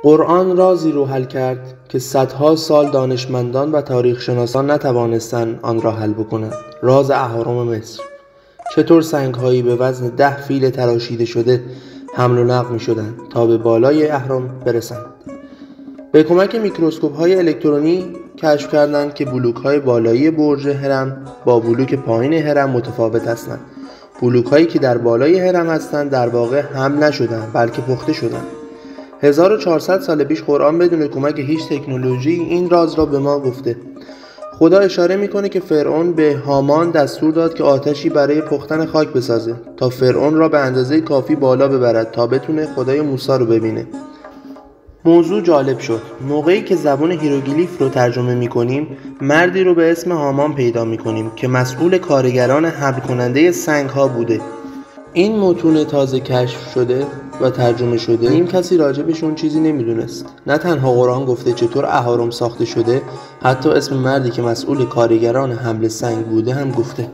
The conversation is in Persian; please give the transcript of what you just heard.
قرآن رازی رو حل کرد که صدها سال دانشمندان و تاریخشناسان نتوانستند آن را حل بکنند. راز اهرام مصر. چطور سنگ‌هایی به وزن 10 فیل تراشیده شده حمل و نقل می‌شدند تا به بالای اهرام برسند. به کمک میکروسکوپ‌های الکترونی کشف کردند که بلوک‌های بالایی برج هرم با بلوک پایین هرم متفاوت هستند. بلوک‌هایی که در بالای هرم هستند در واقع حمل نشدند بلکه پخته شدند. 1400 سال پیش قرآن بدون کمک هیچ تکنولوژی این راز را به ما گفته. خدا اشاره میکنه که فرعون به هامان دستور داد که آتشی برای پختن خاک بسازه تا فرعون را به اندازه کافی بالا ببرد تا بتونه خدای موسی رو ببینه. موضوع جالب شد. موقعی که زبان هیروگلیف رو ترجمه میکنیم مردی رو به اسم هامان پیدا میکنیم که مسئول کارگران حمل کننده سنگ ها بوده. این متون تازه کشف شده و ترجمه شده این کسی راجبشون چیزی نمیدونست. نه تنها قرآن گفته چطور اهرام ساخته شده، حتی اسم مردی که مسئول کارگران حمل سنگ بوده هم گفته.